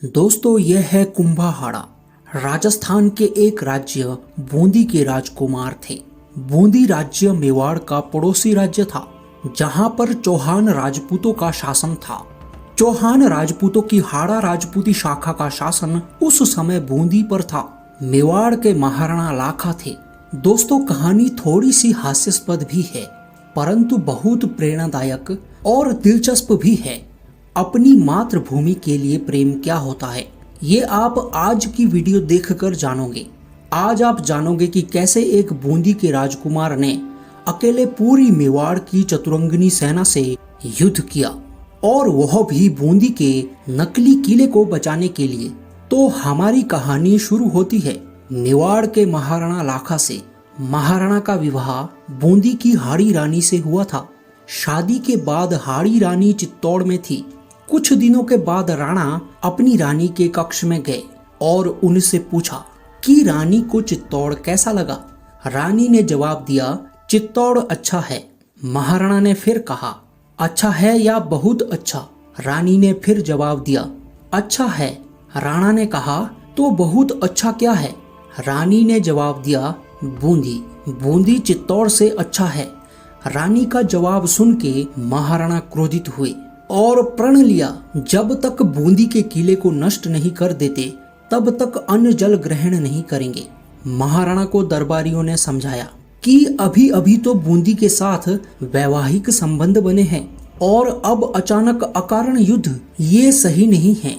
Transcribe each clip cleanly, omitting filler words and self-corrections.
दोस्तों यह है कुंभाहाड़ा। राजस्थान के एक राज्य बूंदी के राजकुमार थे। बूंदी राज्य मेवाड़ का पड़ोसी राज्य था, जहां पर चौहान राजपूतों का शासन था। चौहान राजपूतों की हाड़ा राजपूती शाखा का शासन उस समय बूंदी पर था। मेवाड़ के महाराणा लाखा थे। दोस्तों कहानी थोड़ी सी हास्यास्पद भी है, परंतु बहुत प्रेरणादायक और दिलचस्प भी है। अपनी मातृभूमि के लिए प्रेम क्या होता है, ये आप आज की वीडियो देखकर जानोगे। आज आप जानोगे कि कैसे एक बूंदी के राजकुमार ने अकेले पूरी मेवाड़ की चतुरंगिनी सेना से युद्ध किया, और वह भी बूंदी के नकली किले को बचाने के लिए। तो हमारी कहानी शुरू होती है मेवाड़ के महाराणा लाखा से। महाराणा का विवाह बूंदी की हाड़ी रानी से हुआ था। शादी के बाद हाड़ी रानी चित्तौड़ में थी। कुछ दिनों के बाद राणा अपनी रानी के कक्ष में गए और उनसे पूछा कि रानी को चित्तौड़ कैसा लगा। रानी ने जवाब दिया, चित्तौड़ अच्छा है। महाराणा ने फिर कहा, अच्छा है या बहुत अच्छा। रानी ने फिर जवाब दिया, अच्छा है। राणा ने कहा, तो बहुत अच्छा क्या है। रानी ने जवाब दिया, बूंदी चित्तौड़ से अच्छा है। रानी का जवाब सुन के महाराणा क्रोधित हुए और प्रण लिया, जब तक बूंदी के किले को नष्ट नहीं कर देते तब तक अन्न जल ग्रहण नहीं करेंगे। महाराणा को दरबारियों ने समझाया कि अभी अभी तो बूंदी के साथ वैवाहिक संबंध बने हैं और अब अचानक अकारण युद्ध ये सही नहीं है।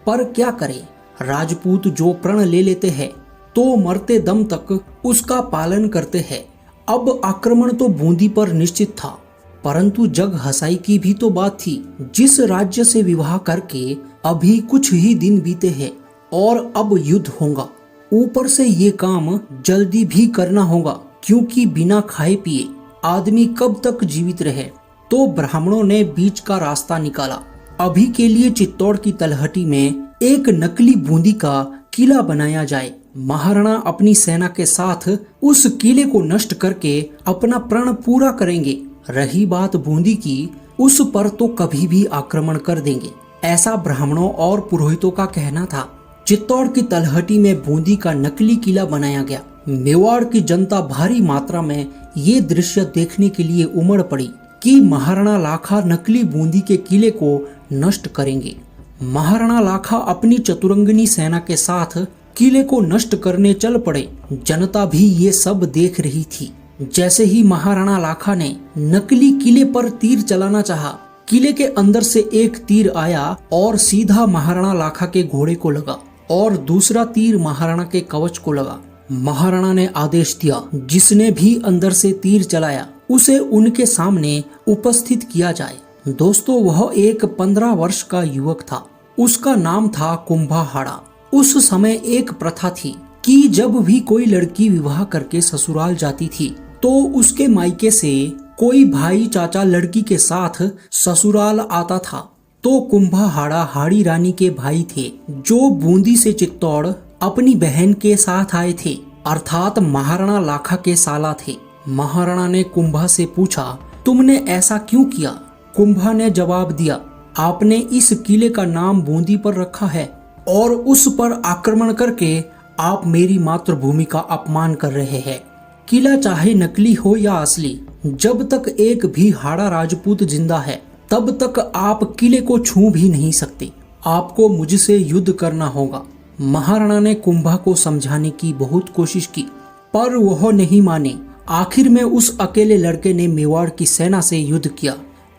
पर क्या करें, राजपूत जो प्रण ले लेते हैं तो मरते दम तक उसका पालन करते हैं। अब आक्रमण तो बूंदी पर निश्चित था, परंतु जग हसाई की भी तो बात थी। जिस राज्य से विवाह करके अभी कुछ ही दिन बीते हैं और अब युद्ध होगा। ऊपर से ये काम जल्दी भी करना होगा, क्योंकि बिना खाए पिए आदमी कब तक जीवित रहे। तो ब्राह्मणों ने बीच का रास्ता निकाला। अभी के लिए चित्तौड़ की तलहटी में एक नकली बूंदी का किला बनाया जाए। महाराणा अपनी सेना के साथ उस किले को नष्ट करके अपना प्रण पूरा करेंगे। रही बात बूंदी की, उस पर तो कभी भी आक्रमण कर देंगे, ऐसा ब्राह्मणों और पुरोहितों का कहना था। चित्तौड़ की तलहटी में बूंदी का नकली किला बनाया गया। मेवाड़ की जनता भारी मात्रा में ये दृश्य देखने के लिए उमड़ पड़ी कि महाराणा लाखा नकली बूंदी के किले को नष्ट करेंगे। महाराणा लाखा अपनी चतुरंगिनी सेना के साथ किले को नष्ट करने चल पड़े। जनता भी ये सब देख रही थी। जैसे ही महाराणा लाखा ने नकली किले पर तीर चलाना चाहा, किले के अंदर से एक तीर आया और सीधा महाराणा लाखा के घोड़े को लगा और दूसरा तीर महाराणा के कवच को लगा। महाराणा ने आदेश दिया, जिसने भी अंदर से तीर चलाया उसे उनके सामने उपस्थित किया जाए। दोस्तों वह एक 15 वर्ष का युवक था। उसका नाम था कुंभाहाड़ा। उस समय एक प्रथा थी कि जब भी कोई लड़की विवाह करके ससुराल जाती थी तो उसके मायके से कोई भाई चाचा लड़की के साथ ससुराल आता था। तो कुंभाहाड़ा हाड़ी रानी के भाई थे, जो बूंदी से चित्तौड़ अपनी बहन के साथ आए थे, अर्थात महाराणा लाखा के साला थे। महाराणा ने कुंभा से पूछा, तुमने ऐसा क्यों किया। कुंभा ने जवाब दिया, आपने इस किले का नाम बूंदी पर रखा है और उस पर आक्रमण करके आप मेरी मातृभूमि का अपमान कर रहे हैं। किला चाहे नकली हो या असली, जब तक एक भी हाड़ा राजपूत जिंदा है तब तक आप किले को छू भी नहीं सकते। आपको मुझसे युद्ध करना होगा। महाराणा ने कुंभा को समझाने की बहुत कोशिश की, पर वह नहीं माने। आखिर में उस अकेले लड़के ने मेवाड़ की सेना से युद्ध किया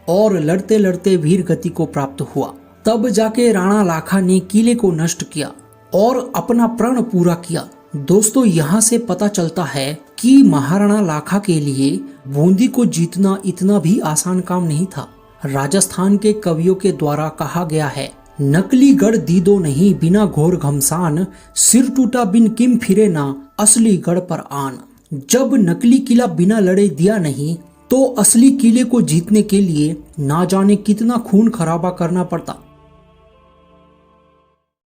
और लड़ते लड़ते वीर गति को प्राप्त हुआ। तब जाके राणा लाखा ने किले को नष्ट किया और अपना प्रण पूरा किया। दोस्तों यहाँ से पता चलता है कि महाराणा लाखा के लिए बूंदी को जीतना इतना भी आसान काम नहीं था। राजस्थान के कवियों के द्वारा कहा गया है, नकली गढ़ दीदो नहीं बिना घोर घमसान, सिर टूटा बिन किम फिरे ना असली गढ़ पर आन। जब नकली किला बिना लड़े दिया नहीं तो असली किले को जीतने के लिए ना जाने कितना खून खराबा करना पड़ता।